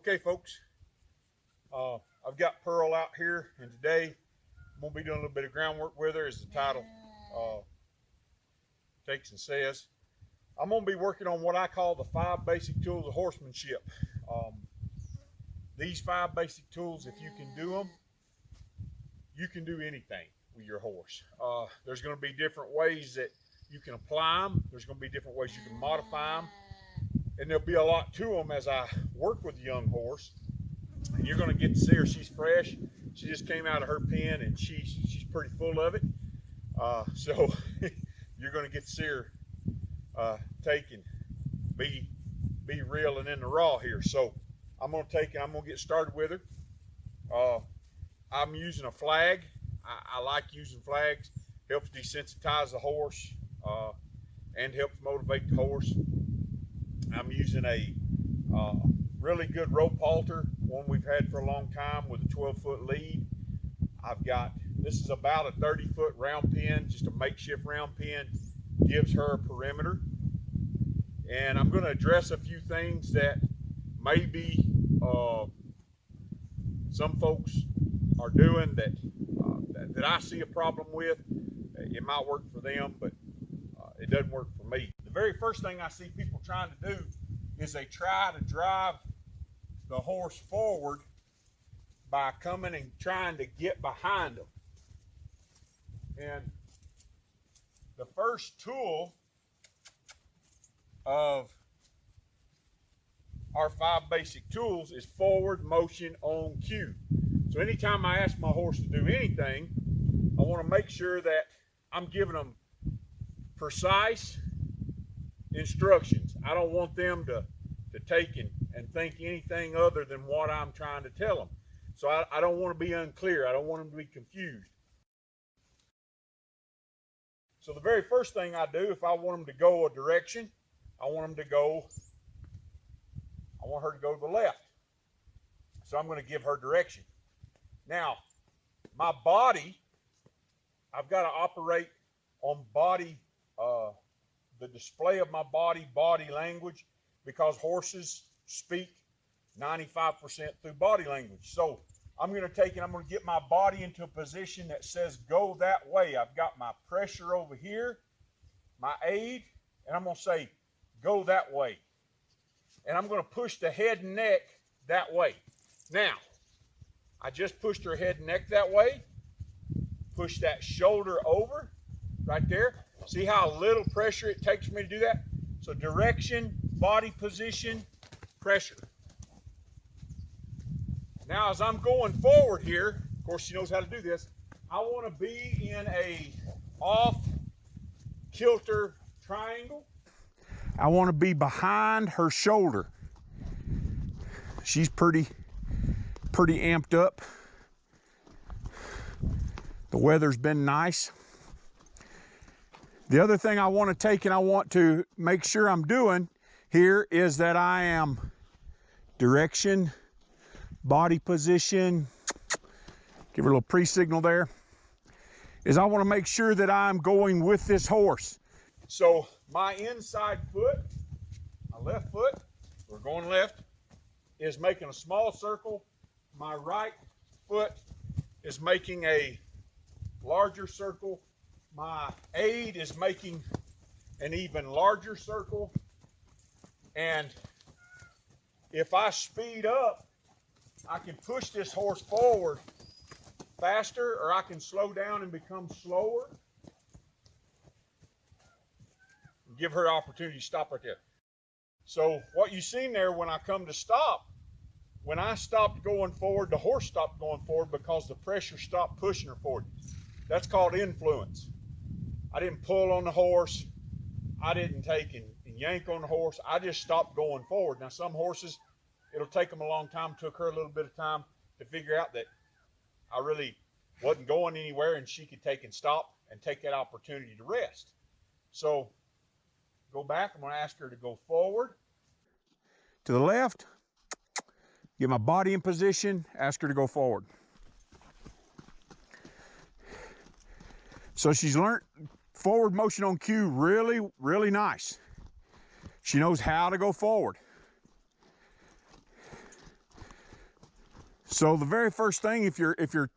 Okay, folks, I've got Pearl out here, and today I'm going to be doing a little bit of groundwork with her, as the title takes and says. I'm going to be working on what I call the 5 basic tools of horsemanship. These 5 basic tools, if you can do them, you can do anything with your horse. There's going to be different ways that you can apply them. There's going to be different ways you can modify them. And there'll be a lot to them as I work with the young horse. And you're going to get to see her. She's fresh. She just came out of her pen, and she's pretty full of it. So you're going to get to see her take and be real and in the raw here. So I'm going to take and I'm going to get started with her. I'm using a flag. I like using flags. Helps desensitize the horse and helps motivate the horse. I'm using a really good rope halter, one we've had for a long time, with a 12-foot lead. This is about a 30-foot round pin, just a makeshift round pin, gives her a perimeter. And I'm going to address a few things that maybe some folks are doing that I see a problem with. It might work for them, but it doesn't work for me. The very first thing I see people trying to do is they try to drive the horse forward by coming and trying to get behind them. And the first tool of our 5 basic tools is forward motion on cue. So anytime I ask my horse to do anything, I want to make sure that I'm giving them precise instructions. I don't want them to take and think anything other than what I'm trying to tell them. So I don't want to be unclear. I don't want them to be confused. So the very first thing I do, if I want them to go a direction, I want her to go to the left. So I'm going to give her direction. Now, my body, I've got to operate on body, the display of my body language, because horses speak 95% through body language. So I'm going to take and I'm going to get my body into a position that says go that way. I've got my pressure over here, my aid, and I'm going to say go that way. And I'm going to push the head and neck that way. Now, I just pushed her head and neck that way. Push that shoulder over right there. See how little pressure it takes for me to do that? So direction, body position, pressure. Now as I'm going forward here, of course she knows how to do this, I want to be in a off kilter triangle. I want to be behind her shoulder. She's pretty amped up. The weather's been nice. The other thing I want to take and I want to make sure I'm doing here is that I am direction, body position, give her a little pre-signal there, is I want to make sure that I'm going with this horse. So my inside foot, my left foot, we're going left, is making a small circle. My right foot is making a larger circle. My aid is making an even larger circle. And if I speed up, I can push this horse forward faster, or I can slow down and become slower. Give her the opportunity to stop right there. So what you seen there, when I come to stop, when I stopped going forward, the horse stopped going forward because the pressure stopped pushing her forward. That's called influence. I didn't pull on the horse. I didn't take and yank on the horse. I just stopped going forward. Now some horses, it'll take them a long time. It took her a little bit of time to figure out that I really wasn't going anywhere, and she could take and stop and take that opportunity to rest. So go back. I'm going to ask her to go forward. To the left. Get my body in position. Ask her to go forward. So she's learned forward motion on cue really, really nice. She knows how to go forward. So the very first thing, if you're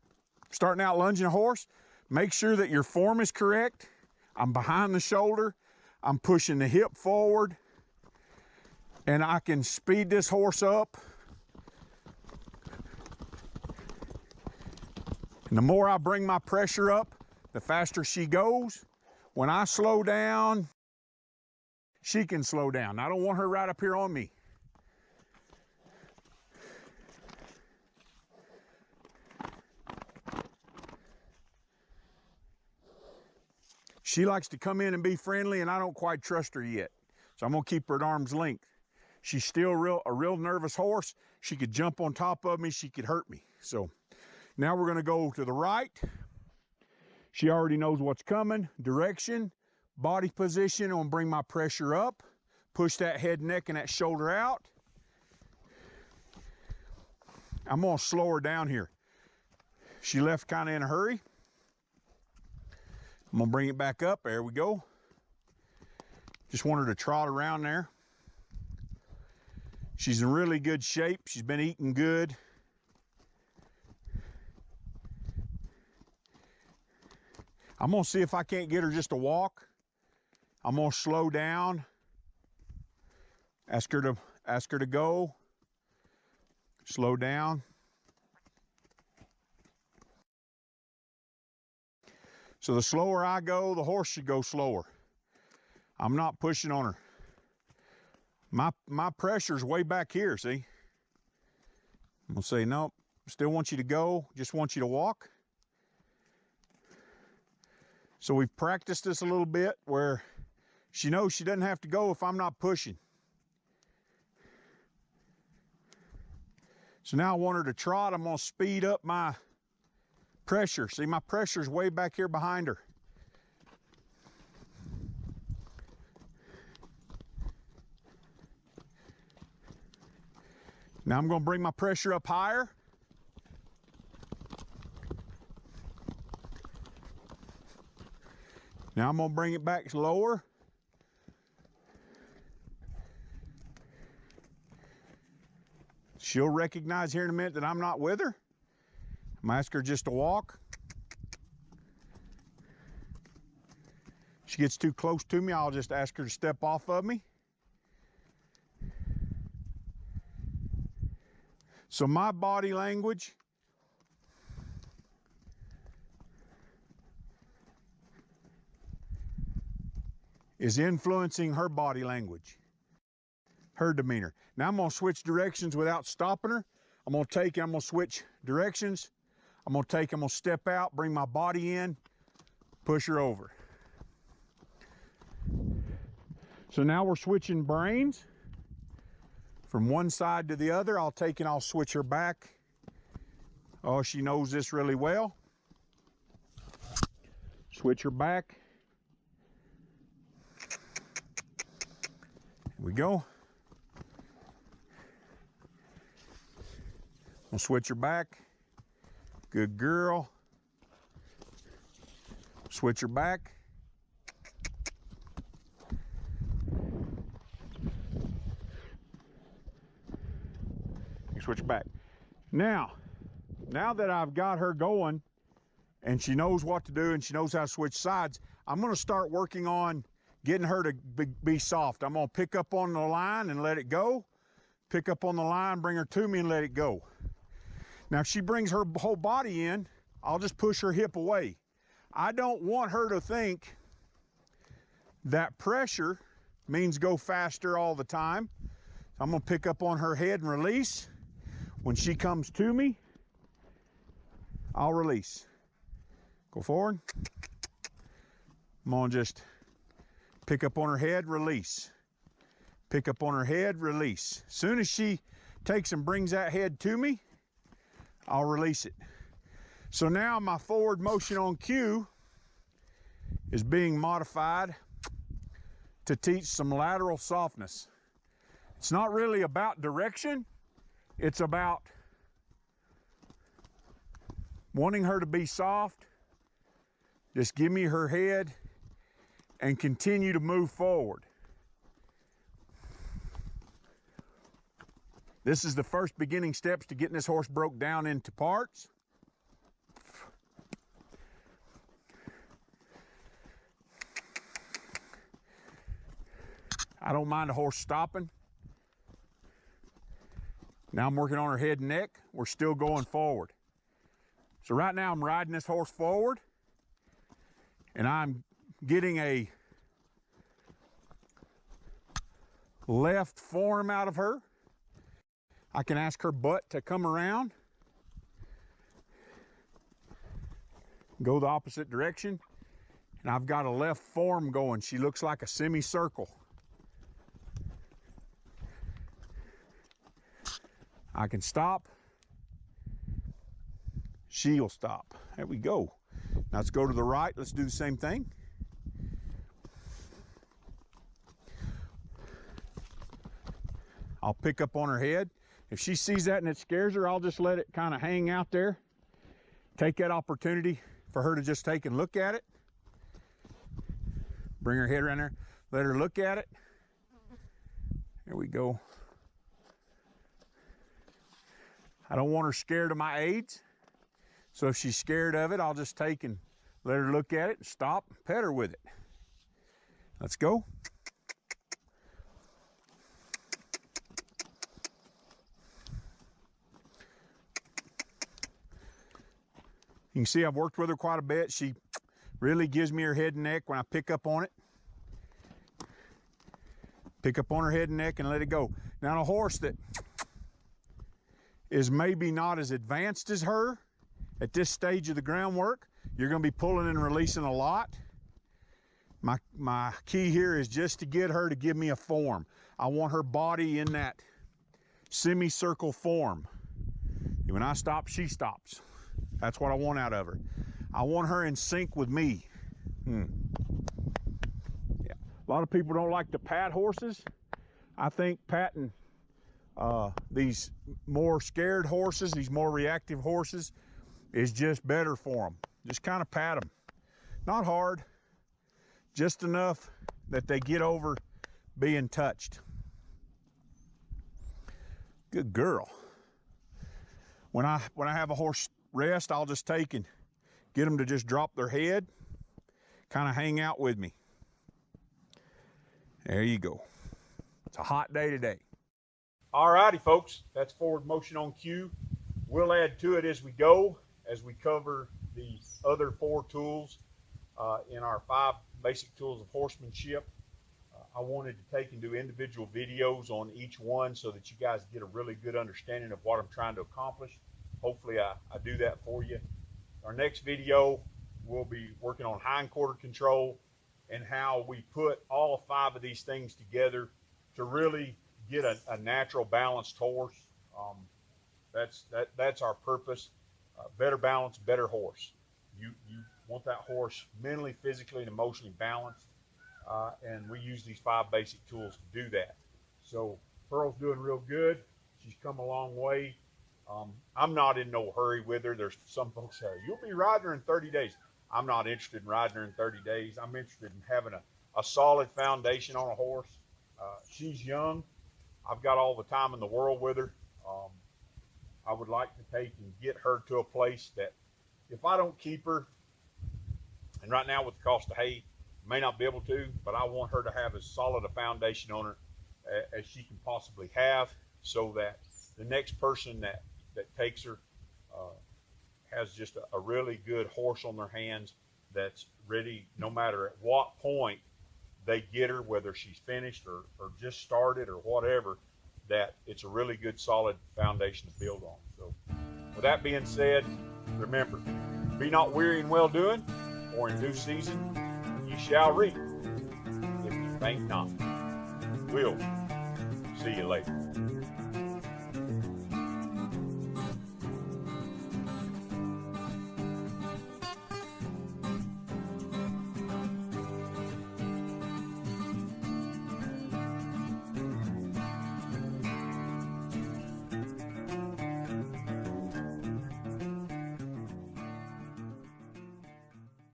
starting out lunging a horse, make sure that your form is correct. I'm behind the shoulder. I'm pushing the hip forward, and I can speed this horse up. And the more I bring my pressure up, the faster she goes. When I slow down, she can slow down. I don't want her right up here on me. She likes to come in and be friendly, and I don't quite trust her yet. So I'm gonna keep her at arm's length. She's still a real nervous horse. She could jump on top of me, she could hurt me. So now we're gonna go to the right. She already knows what's coming. Direction, body position, I'm gonna bring my pressure up, push that head, neck, and that shoulder out. I'm gonna slow her down here. She left kind of in a hurry. I'm gonna bring it back up, there we go. Just want her to trot around there. She's in really good shape. She's been eating good. I'm gonna see if I can't get her just to walk. I'm gonna slow down. Ask her to go. Slow down. So the slower I go, the horse should go slower. I'm not pushing on her. My pressure's way back here, see? I'm gonna say, nope, still want you to go, just want you to walk. So we've practiced this a little bit where she knows she doesn't have to go if I'm not pushing. So now I want her to trot. I'm gonna speed up my pressure. See, my pressure's way back here behind her. Now I'm gonna bring my pressure up higher. Now I'm gonna bring it back lower. She'll recognize here in a minute that I'm not with her. I'm gonna ask her just to walk. She gets too close to me, I'll just ask her to step off of me. So my body language is influencing her body language, her demeanor. Now I'm gonna switch directions without stopping her. I'm gonna take and I'm gonna switch directions. I'm gonna step out, bring my body in, push her over. So now we're switching brains from one side to the other. I'll take and I'll switch her back. Oh, she knows this really well. Switch her back. Here we go. I'll switch her back. Good girl. Switch her back. Switch back. Now that I've got her going and she knows what to do and she knows how to switch sides, I'm going to start working on getting her to be soft. I'm going to pick up on the line and let it go. Pick up on the line, bring her to me and let it go. Now if she brings her whole body in, I'll just push her hip away. I don't want her to think that pressure means go faster all the time. I'm going to pick up on her head and release. When she comes to me, I'll release. Go forward. I'm gonna just pick up on her head, release. Pick up on her head, release. As soon as she takes and brings that head to me, I'll release it. So now my forward motion on cue is being modified to teach some lateral softness. It's not really about direction. It's about wanting her to be soft. Just give me her head and continue to move forward. This is the first beginning steps to getting this horse broke down into parts. I don't mind a horse stopping. Now I'm working on her head and neck. We're still going forward. So right now I'm riding this horse forward and I'm getting a left form out of her. I can ask her butt to come around, go the opposite direction, and I've got a left form going. She looks like a semicircle. I can stop. She'll stop. There we go. Now let's go to the right. Let's do the same thing. I'll pick up on her head. If she sees that and it scares her, I'll just let it kind of hang out there. Take that opportunity for her to just take and look at it. Bring her head around there. Let her look at it. There we go. I don't want her scared of my aids. So if she's scared of it, I'll just take and let her look at it and stop, pet her with it. Let's go. You can see I've worked with her quite a bit. She really gives me her head and neck when I pick up on it. Pick up on her head and neck and let it go. Now a horse that is maybe not as advanced as her at this stage of the groundwork, you're going to be pulling and releasing a lot. My key here is just to get her to give me a form. I want her body in that semicircle form. When I stop, she stops. That's what I want out of her. I want her in sync with me. Yeah. A lot of people don't like to pat horses. I think patting these more scared horses, these more reactive horses, is just better for them. Just kind of pat them. Not hard, just enough that they get over being touched. Good girl. When I have a horse rest, I'll just take and get them to just drop their head, kind of hang out with me. There you go. It's a hot day today. All righty, folks, that's forward motion on cue. We'll add to it as we go, as we cover the other 4 tools in our 5 basic tools of horsemanship. I wanted to take and do individual videos on each one so that you guys get a really good understanding of what I'm trying to accomplish. Hopefully I do that for you. Our next video, we'll be working on hindquarter control and how we put all 5 of these things together to really get a natural balanced horse. That's our purpose. Better balance, better horse. You want that horse mentally, physically, and emotionally balanced. And we use these 5 basic tools to do that. So Pearl's doing real good. She's come a long way. I'm not in no hurry with her. There's some folks say, you'll be riding her in 30 days. I'm not interested in riding her in 30 days. I'm interested in having a solid foundation on a horse. She's young. I've got all the time in the world with her. I would like to take and get her to a place that if I don't keep her, and right now with the cost of hay, may not be able to, but I want her to have as solid a foundation on her as she can possibly have, so that the next person that takes her has just a really good horse on their hands that's ready, no matter at what point they get her, whether she's finished or just started or whatever, that it's a really good solid foundation to build on. So with that being said, remember, be not weary in well doing, or in due season ye shall reap if you faint not. We'll see you later.